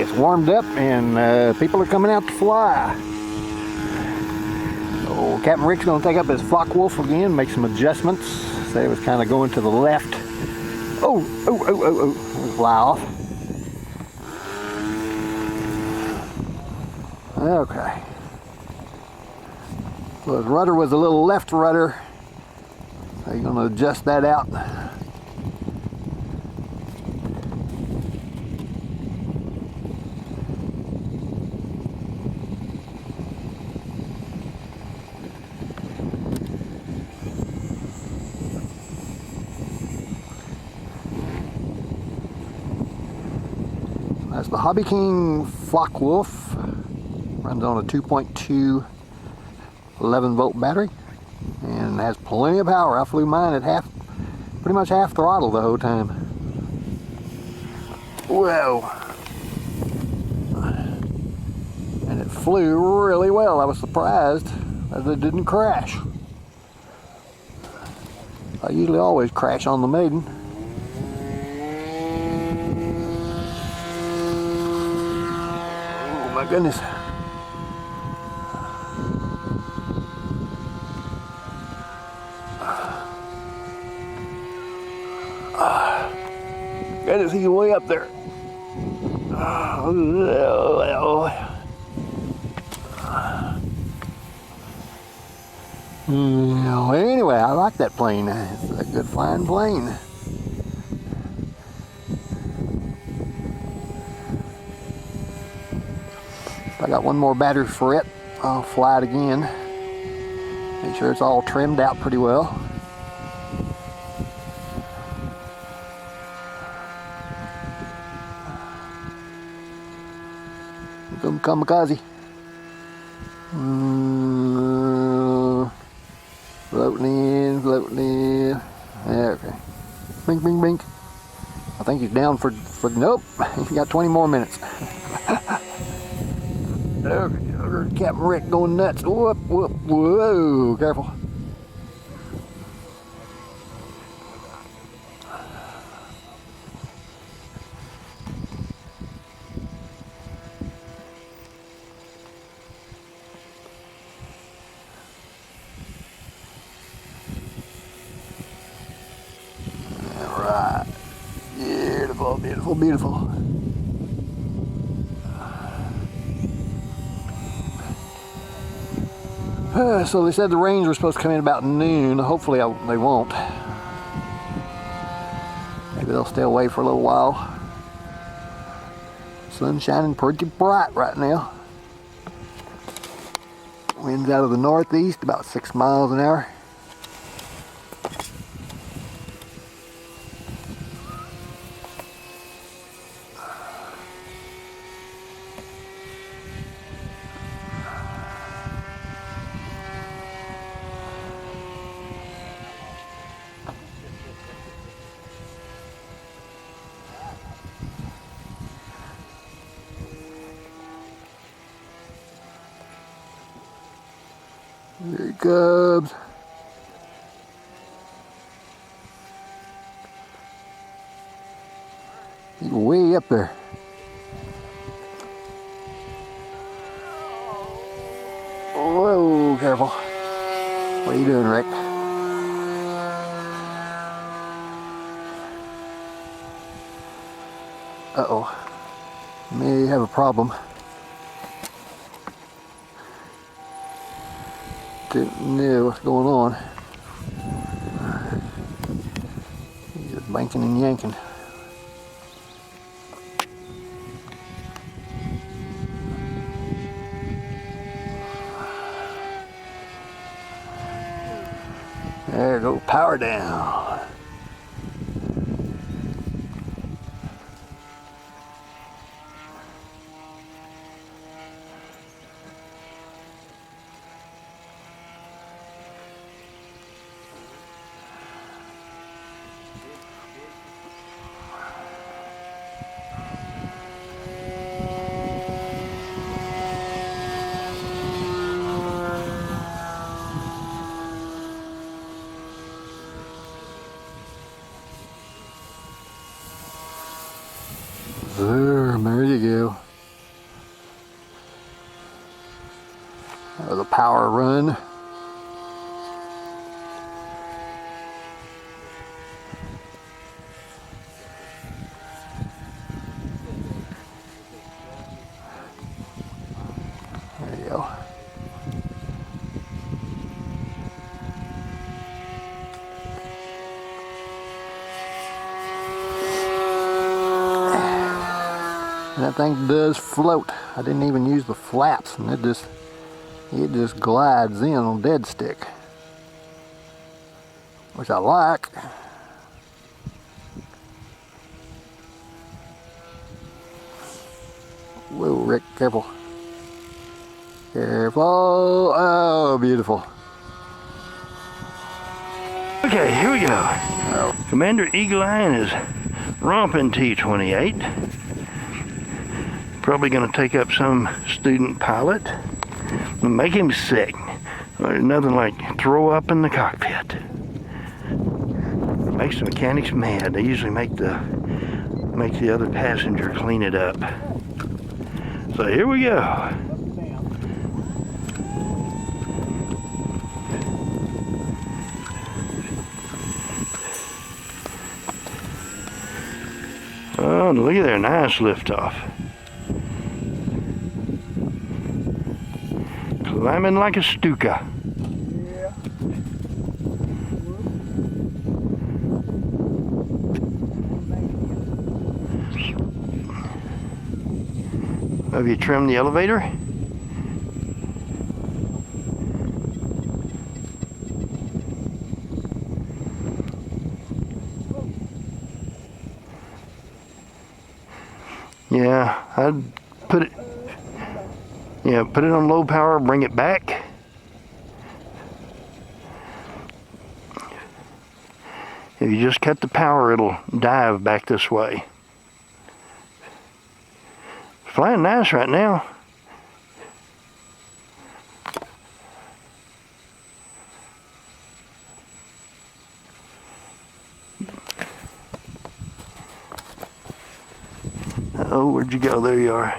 It's warmed up and people are coming out to fly. So Captain Rick's going to take up his Focke Wulf again, make some adjustments. Say it was kind of going to the left. Oh, fly off. Okay. So his rudder was a little left rudder. So you're going to adjust that out. That's the Hobbyking Focke Wulf. Runs on a 2.2 11-volt battery and has plenty of power. I flew mine at pretty much half throttle the whole time. Whoa! And it flew really well. I was surprised that it didn't crash. I usually always crash on the maiden. Oh my goodness. Goodness, he's way up there. Anyway, I like that plane. It's a good flying plane. If I got one more battery for it, I'll fly it again. Make sure it's all trimmed out pretty well. Come kamikaze. Floating in, floating in. Okay. Bink, bink, bink. I think he's down for nope. He's got 20 more minutes. Okay, Captain Rick going nuts. Whoop, whoop, whoa, careful. Alright. Beautiful, beautiful, beautiful. So they said the rains were supposed to come in about noon. Hopefully they won't. Maybe they'll stay away for a little while. Sun's shining pretty bright right now. Wind's out of the northeast, about 6 miles an hour. There he comes. He's way up there. Whoa, careful. What are you doing, Rick? Uh-oh. May have a problem. Didn't know what's going on. He's just banking and yanking. There go, power down. There you go. power run. There you go. That thing does float. I didn't even use the flaps, and it just glides in on dead stick, which I like. Whoa, Rick, careful. Careful. Oh, beautiful. Okay, here we go. Oh. Commander Eagle Eye and his romping T-28. Probably going to take up some student pilot and make him sick. There's nothing like throw up in the cockpit. Makes the mechanics mad. They usually make the other passenger clean it up. So here we go. Oh, look at there, nice liftoff. Climbing like a Stuka. Yeah. Have you trimmed the elevator? Yeah, I'd put it. Yeah, put it on low power, bring it back. If you just cut the power, it'll dive back this way. Flying nice right now. Oh, where'd you go? There you are.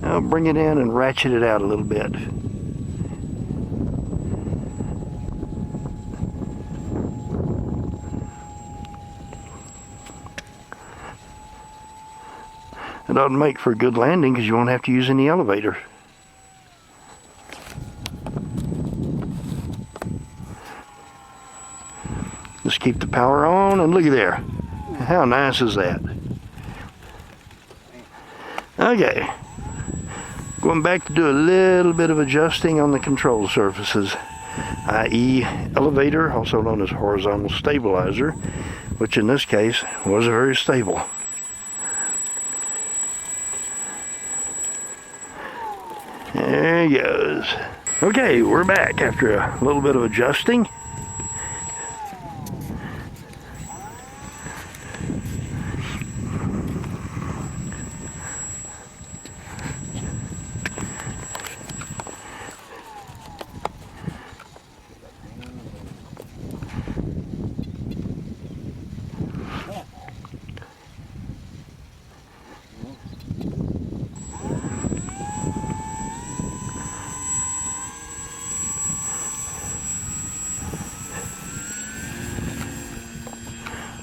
I'll bring it in and ratchet it out a little bit. It ought to make for a good landing because you won't have to use any elevator. Just keep the power on and look at there. How nice is that? Okay. Going back to do a little bit of adjusting on the control surfaces, i.e. elevator, also known as horizontal stabilizer, which in this case was very stable. There he goes. Okay, we're back after a little bit of adjusting.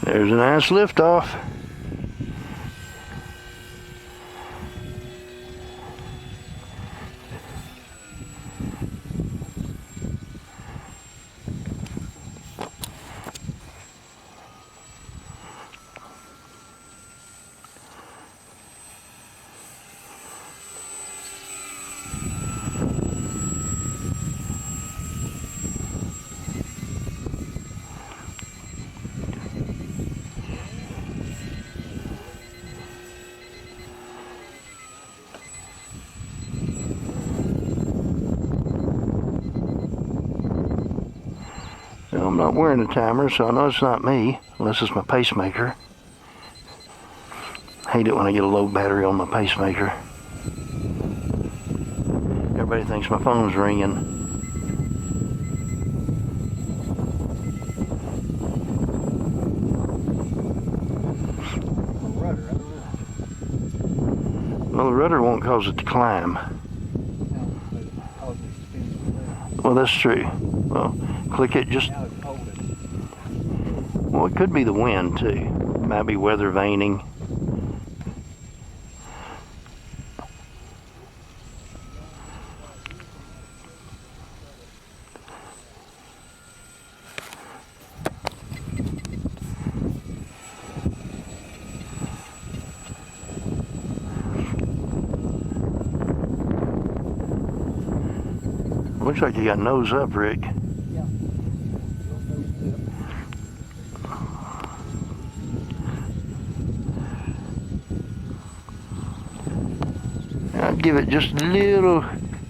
There's a nice liftoff. I'm not wearing a timer, so I know it's not me, unless it's my pacemaker. Hate it when I get a low battery on my pacemaker. Everybody thinks my phone's ringing. Well, the rudder won't cause it to climb. Well, that's true. Well, click it just... Well, it could be the wind, too. Might be weather vaning. Looks like you got nose up, Rick. Yeah. I'd give it just a little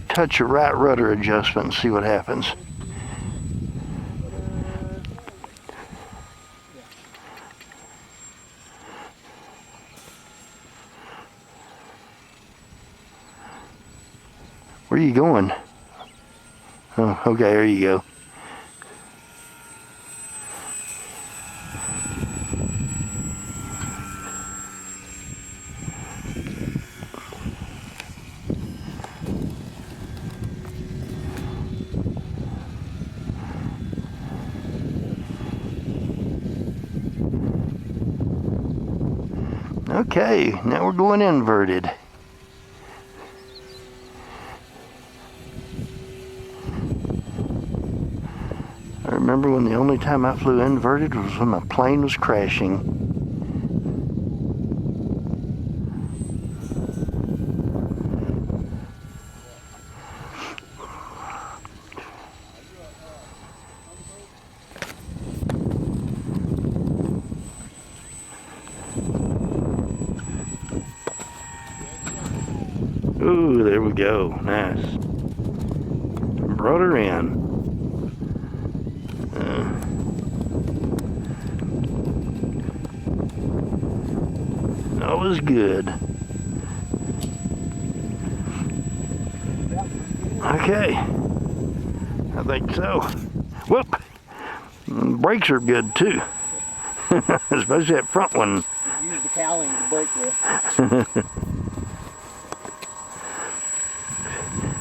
touch of right rudder adjustment and see what happens. Where are you going? Oh, okay, there you go. Okay, now we're going inverted. I remember when the only time I flew inverted was when my plane was crashing. Ooh, there we go. Nice. Brought her in. That was good. Okay. I think so. Whoop! Brakes are good too. Especially that front one. Use the cowling to brake with.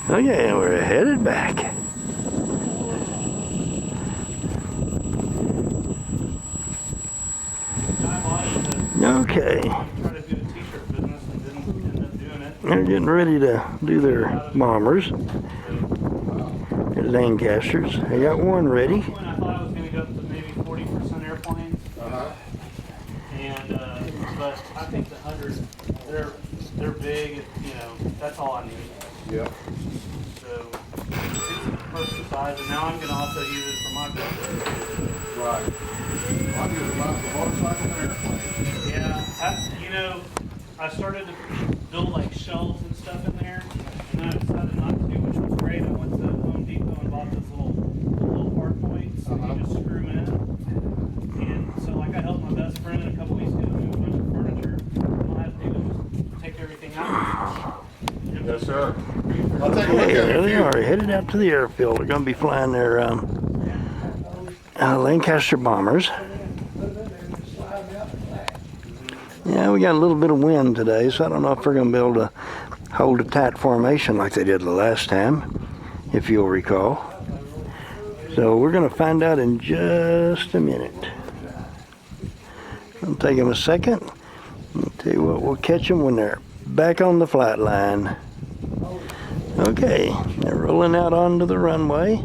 Okay, we're headed back. Okay. They're getting ready to do their bombers. Their Lancasters. I got one ready. I thought I was going to go up to maybe 40% airplanes. But I think the 100, they're big, you know, that's all I need. Yeah. So it's the perfect size, and now I'm going to also use it for my business. Right. I'm using mine for motorcycle and airplane. Yeah, you know, I started to build like shelves and stuff in there, and then I decided not to do, which was great. I went to Home Depot and bought those little hard points, and you just screw them in. And so, like, I helped my best friend a couple weeks ago move a bunch of furniture. All I had to do was just take everything out. Yes, sir. I'll take a look Hey, at there it. they are, headed out to the airfield. They're going to be flying their Lancaster bombers. Yeah, we got a little bit of wind today, so I don't know if we're going to be able to hold a tight formation like they did the last time, if you'll recall. So we're going to find out in just a minute. It'll take them a second. I'll tell you what, we'll catch them when they're back on the flight line. Okay, they're rolling out onto the runway.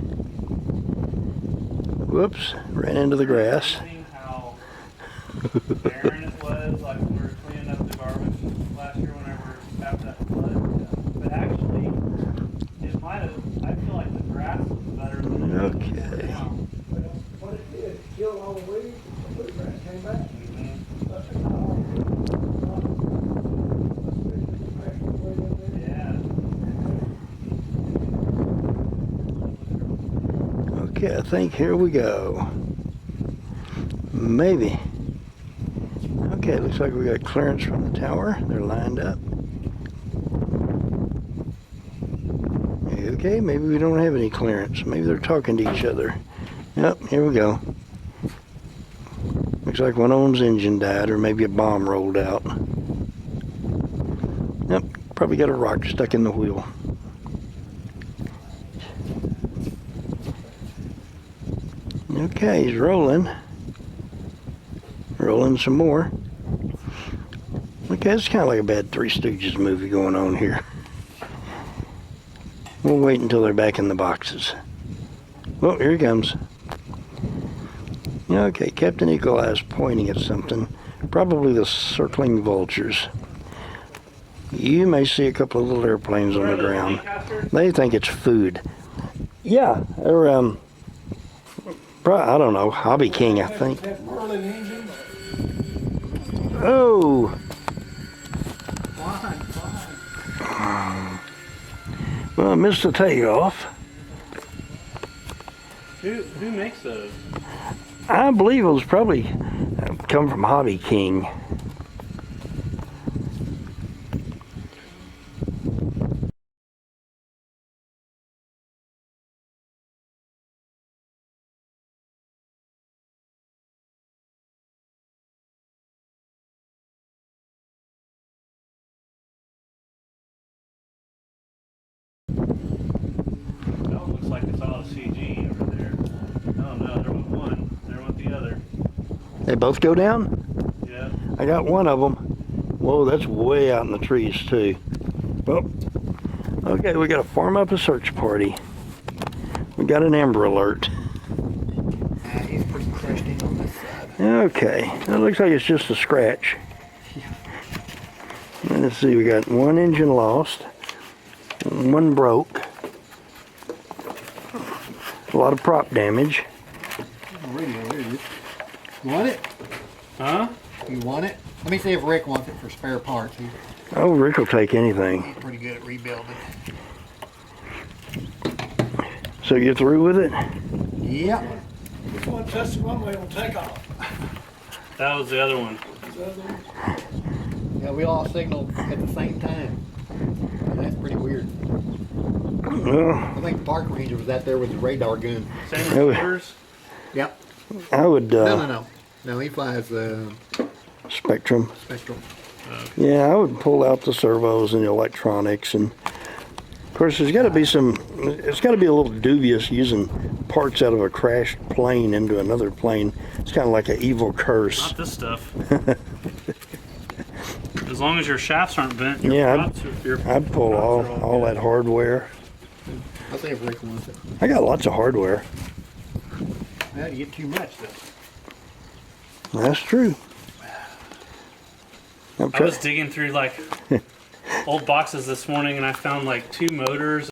Whoops, ran into the grass. How barren it was, like when we were cleaning up the garbage last year whenever after that flood. But actually, it might have, I feel like the grass was better than it Okay. was now. What it did, it killed all the weeds, the bluegrass came back. Okay, I think here we go. Maybe. Okay, looks like we got clearance from the tower. They're lined up. Okay, maybe we don't have any clearance. Maybe they're talking to each other. Yep, here we go. Looks like one of them's engine died, or maybe a bomb rolled out. Yep, probably Probably got a rock stuck in the wheel. Okay, he's rolling. Rolling some more. Okay, it's kind of like a bad Three Stooges movie going on here. We'll wait until they're back in the boxes. Oh, here he comes. Okay, Captain Eagle Eye is pointing at something. Probably the circling vultures. You may see a couple of little airplanes on the ground. They think it's food. Yeah, they're, I don't know, Hobbyking, I think. That Merlin engine. Oh! Well, I missed the takeoff. Who makes those? I believe it was probably come from Hobbyking. That one looks like it's all CG over there. Oh no, there went one. There went the other. They both go down? Yeah. I got one of them. Whoa, that's way out in the trees too. Well, okay, we got to farm up a search party. We got an Amber Alert. He's pretty crushed in on this side. Okay, that looks like it's just a scratch. Let's see, we got one engine lost, one broke, a lot of prop damage. Radio, there it is. You want it? Huh? You want it? Let me see if Rick wants it for spare parts. He's Oh, Rick will take anything. pretty good at rebuilding. So you're through with it? Yep. Which one touched the runway on takeoff? That was the other one. Is that the one? Yeah, we all signaled at the same time. That's pretty weird. Well, I think Park Ranger was out there with the radar gun. Same Oh. repeaters? Yep. I would, No. No, he flies the Spectrum. Spectrum. Yeah, I would pull out the servos and the electronics, and of course there's got to be it's got to be a little dubious using parts out of a crashed plane into another plane. It's kind of like an evil curse. Not this stuff. As long as your shafts aren't bent, your Yeah, props are I'd pull all that hardware. I'll see if Rick wants it. I got lots of hardware. Well, you get too much though. That's true. I was digging through like old boxes this morning and I found like 2 motors